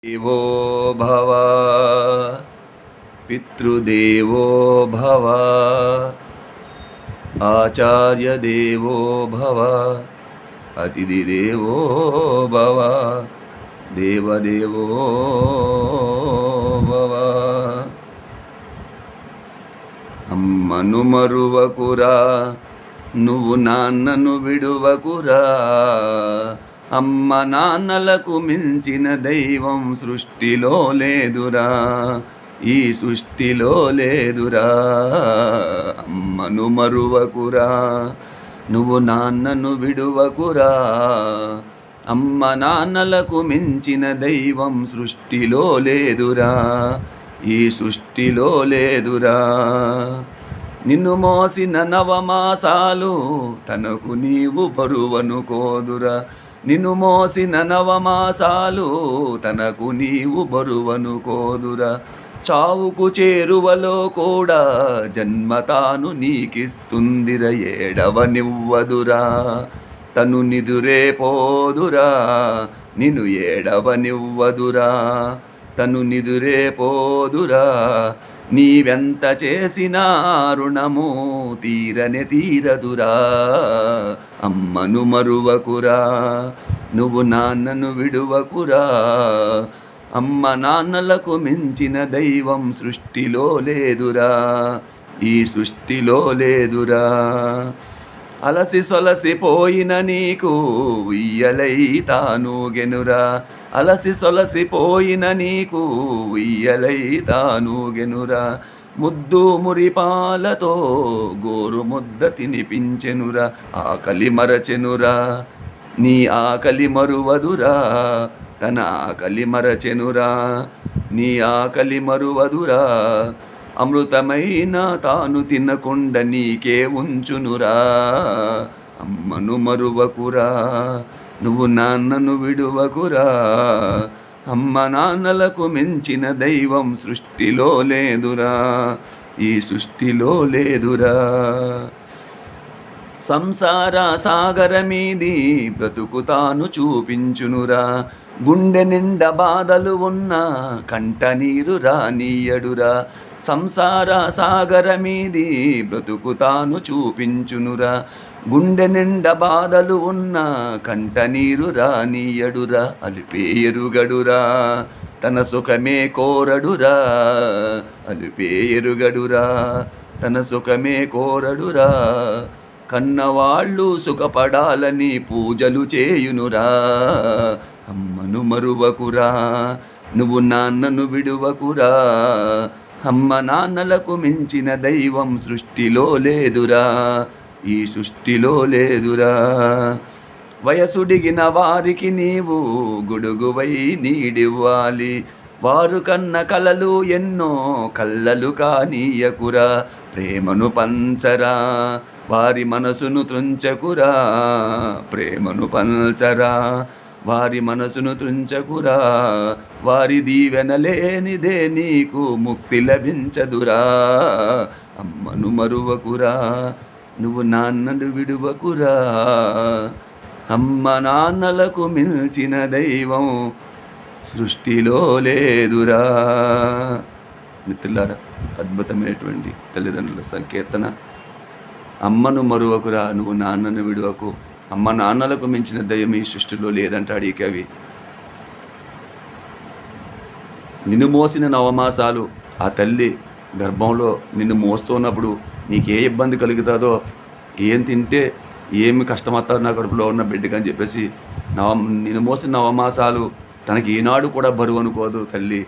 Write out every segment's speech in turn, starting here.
దేవో భవ పితృదేవో భవ ఆచార్య దేవో భవ అతిథి దేవో భవ దేవదేవో భవ. అమ్మను మరువకురా, నువ్వు నాన్నను విడువకురా. అమ్మ నాన్నలకు మించిన దైవం సృష్టిలో లేదురా, ఈ సృష్టిలో లేదురా. అమ్మను మరువకురా, నువ్వు నాన్నను విడువకురా. అమ్మ నాన్నలకు మించిన దైవం సృష్టిలో లేదురా, ఈ సృష్టిలో లేదురా. నిన్ను మోసిన నవమాసాలు తనకు నీవు బరువనుకోదురా. నిన్ను మోసిన నవమాసాలు తనకు నీవు బరువనుకోదురా. చావుకు చేరువలో కూడా జన్మ తాను నీకిస్తుందిర, ఏడవనివ్వదురా. తను నిదురే పోదురా, నిన్ను ఏడవనివ్వదురా. తను నిదురే పోదురా. నీవెంత చేసినా రుణము తీరనే తీరదురా. అమ్మను మరువకురా, నువ్వు నాన్నను విడువకురా. అమ్మ నాన్నలకు మించిన దైవం సృష్టిలో లేదురా, ఈ సృష్టిలో లేదురా. అలసి సొలసిపోయిన నీకు ఉయ్యలై తానుగెనురా. అలసి సొలసిపోయిన నీకు ఉయ్యలై తానుగెనురా. ముద్దు మురిపాలతో గోరు ముద్ద తినిపించెనురా. ఆకలి మరచెనురా, నీ ఆకలి మరువదురా. తన ఆకలి మరచెనురా, నీ ఆకలి మరువదురా. అమృతమైన తాను తినకుండా నీకే ఉంచునురా. అమ్మను మరువకురా, నువ్వు నాన్నను విడువకురా. అమ్మ నాన్నలకు మించిన దైవం సృష్టిలో లేదురా, ఈ సృష్టిలో లేదురా. సంసార సాగర మీది బ్రతుకు తాను చూపించునురా. గుండె నిండా బాధలు ఉన్న కంట నీరు రానీయడురా. సంసార సాగర మీది బ్రతుకు తాను చూపించునురా. గుండె నిండా బాధలు ఉన్న కంట నీరు రానీయడురా. అలిపే ఎరుగడురా, తన సుఖమే కోరడురా. అలిపే ఎరుగడురా, తన సుఖమే కోరడురా. కన్నవాళ్ళు సుఖపడాలని పూజలు చేయునురా. అమ్మను మరువకురా, నువ్వు నాన్నను విడువకురా. అమ్మ నాన్నలకు మించిన దైవం సృష్టిలో లేదురా, ఈ సృష్టిలో లేదురా. వయసుడిగిన వారికి నీవు గొడుగువై నీడివ్వాలి. వారు కన్న కలలు ఎన్నో కల్లలు కానీయకురా. ప్రేమను పంచరా, వారి మనసును త్రుంచకురా. ప్రేమను పంచరా, వారి మనసును త్రుంచకురా. వారి దీవెన లేనిదే నీకు ముక్తి లభించదురా. అమ్మను మరువకురా, నువ్వు నాన్నను విడువకురా. అమ్మ నాన్నలకు మించిన దైవం సృష్టిలో లేదురా. మిత్రులారా, అద్భుతమైనటువంటి తల్లిదండ్రుల సంకీర్తన. అమ్మను మరువకురా, నువ్వు నాన్నను విడువకు. అమ్మ నాన్నలకు మించిన దయ్యం ఈ సృష్టిలో లేదంటాడు ఈ కవి. నిన్ను మోసిన నవమాసాలు ఆ తల్లి గర్భంలో నిన్ను మోస్తున్నప్పుడు నీకు ఏ ఇబ్బంది కలుగుతుందో, ఏం తింటే ఏమి కష్టమవుతారో నా కడుపులో ఉన్న బిడ్డకి అని చెప్పేసి నిన్ను మోసిన నవమాసాలు తనకి ఈనాడు కూడా బరువు అనుకోదు తల్లి.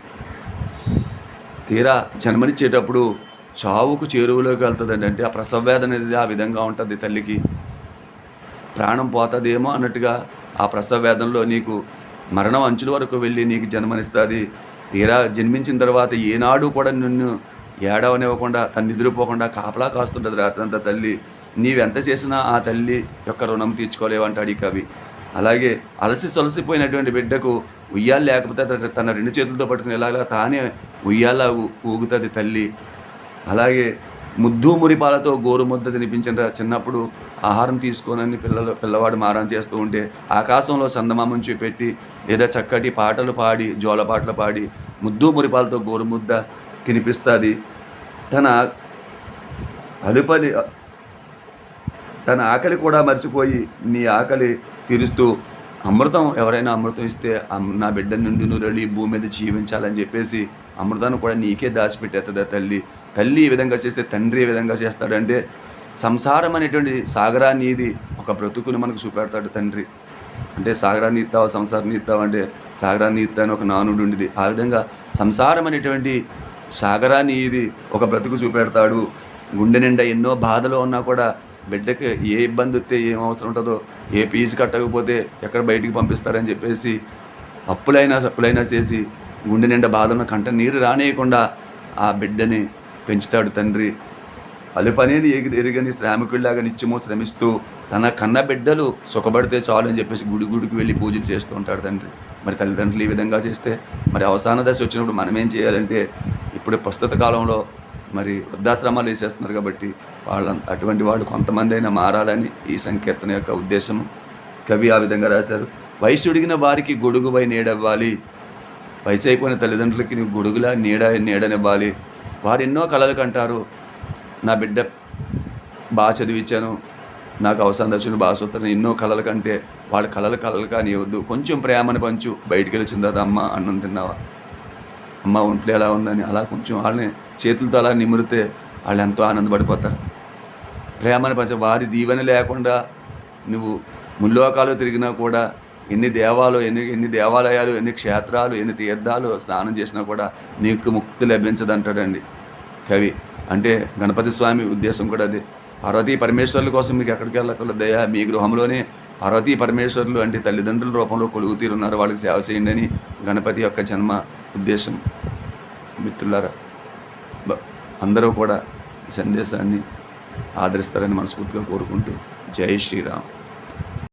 తీరా జన్మనిచ్చేటప్పుడు చావుకు చేరువలోకి వెళ్తుందండి. అంటే ఆ ప్రసవ వేదన అనేది ఆ విధంగా ఉంటుంది తల్లికి. ప్రాణం పోతుందేమో అన్నట్టుగా ఆ ప్రసవ వేదనలో నీకు మరణం అంచుల వరకు వెళ్ళి నీకు జన్మనిస్తుంది. తీరా జన్మించిన తర్వాత ఏనాడు కూడా నిన్ను ఏడవనివ్వకుండా, తను నిద్రపోకుండా కాపలా కాస్తుంటుంది రాత్రంతా తల్లి. నీవెంత చేసినా ఆ తల్లి యొక్క రుణం తీర్చుకోలేవంటాడు ఈ కవి. అలాగే అలసి సొలసిపోయినటువంటి బిడ్డకు ఉయ్యాలు లేకపోతే తన రెండు చేతులతో పట్టుకుని ఇలాగా తానే ఉయ్యాల ఊగుతుంది తల్లి. అలాగే ముద్దు మురిపాలతో గోరుముద్ద తినిపించిన చిన్నప్పుడు ఆహారం తీసుకోనని పిల్లవాడు మారం చేస్తూ ఉంటే ఆకాశంలో చందమామను చూపెట్టి లేదా చక్కటి పాటలు పాడి జోలపాటలు పాడి ముద్దు మురిపాలతో గోరుముద్ద తినిపిస్తుంది. తన ఆకలి కూడా మర్చిపోయి నీ ఆకలి తీరుస్తూ అమృతం ఎవరైనా అమృతం ఇస్తే నా బిడ్డ నుండి నురళి భూమి మీద జీవించాలని చెప్పేసి అమృతాన్ని కూడా నీకే దాచిపెట్టేస్తుంది తల్లి ఈ విధంగా చేస్తే తండ్రి ఏ విధంగా చేస్తాడంటే సంసారం అనేటువంటి సాగరాన్ని ఇది ఒక బ్రతుకుని మనకు చూపెడతాడు తండ్రి. అంటే సాగరాన్ని ఇస్తావా సంసారాన్ని ఇస్తావా అంటే సాగరాన్ని ఇస్తా అని ఒక నానుడు ఉండేది. ఆ విధంగా సంసారం అనేటువంటి సాగరాన్ని ఇది ఒక బ్రతుకు చూపెడతాడు. గుండె నిండా ఎన్నో బాధలు ఉన్నా కూడా బిడ్డకి ఏ ఇబ్బంది వస్తే ఏం అవసరం ఉంటుందో, ఏ ఫీజు కట్టకపోతే ఎక్కడ బయటికి పంపిస్తారని చెప్పేసి అప్పులైనా చేసి గుండె నిండా బాధలను కంట నీరు రానేయకుండా ఆ బిడ్డని పెంచుతాడు తండ్రి. అలుపనేది ఎరుగని శ్రామికుడిలాగా నిత్యమో శ్రమిస్తూ తన కన్న బిడ్డలు సుఖపడితే చాలు అని చెప్పేసి గుడికి వెళ్ళి పూజలు చేస్తూ ఉంటాడు తండ్రి. మరి తల్లిదండ్రులు ఈ విధంగా చేస్తే మరి అవసాన దశ వచ్చినప్పుడు మనం ఏం చేయాలంటే, ఇప్పుడు ప్రస్తుత కాలంలో మరి వృద్ధాశ్రమాలు వేసేస్తున్నారు కాబట్టి అటువంటి వాళ్ళు కొంతమంది అయినా మారాలని ఈ సంకీర్తన యొక్క ఉద్దేశం. కవి ఆ విధంగా రాశారు. వయసు ఉడిగిన వారికి గొడుగుపై నీడవ్వాలి, వయసు అయిపోయిన తల్లిదండ్రులకి నువ్వు గొడుగులా నీడనివ్వాలి. వారు ఎన్నో కలలు కంటారు. నా బిడ్డ బాగా చదివించాను, నాకు అవసరం దర్శనం బాగా చూస్తాను, ఎన్నో కలలు కంటే వాళ్ళ కలలు కానివ్వద్దు. కొంచెం ప్రేమను పంచు. బయటికి వెళ్ళి తర్వాత అమ్మ అన్నం తిన్నావా, అమ్మ ఒంట్లో ఎలా ఉందని అలా కొంచెం వాళ్ళని చేతులతో అలా నిమురితే వాళ్ళు ఎంతో ఆనందపడిపోతారు. ప్రేమను పంచ. వారి దీవెన లేకుండా నువ్వు ముల్లోకాలు తిరిగినా కూడా ఎన్ని దేవాలయాలు, ఎన్ని క్షేత్రాలు, ఎన్ని తీర్థాలు స్నానం చేసినా కూడా నీకు ముక్తి లభించదంటాడండి కవి. అంటే గణపతి స్వామి ఉద్దేశం కూడా అదే. పార్వతీ పరమేశ్వరుల కోసం మీకు ఎక్కడికి వెళ్ళకూడదయ్యా, మీ గృహంలోనే పార్వతీ పరమేశ్వరులు అంటే తల్లిదండ్రుల రూపంలో కొలువు తీరున్నారు, వాళ్ళకి సేవ చేయండి అని గణపతి యొక్క జన్మ ఉద్దేశం. మిత్రులారా, అందరూ కూడా ఈ సందేశాన్ని ఆదరిస్తారని మనస్ఫూర్తిగా కోరుకుంటూ జై శ్రీరామ్.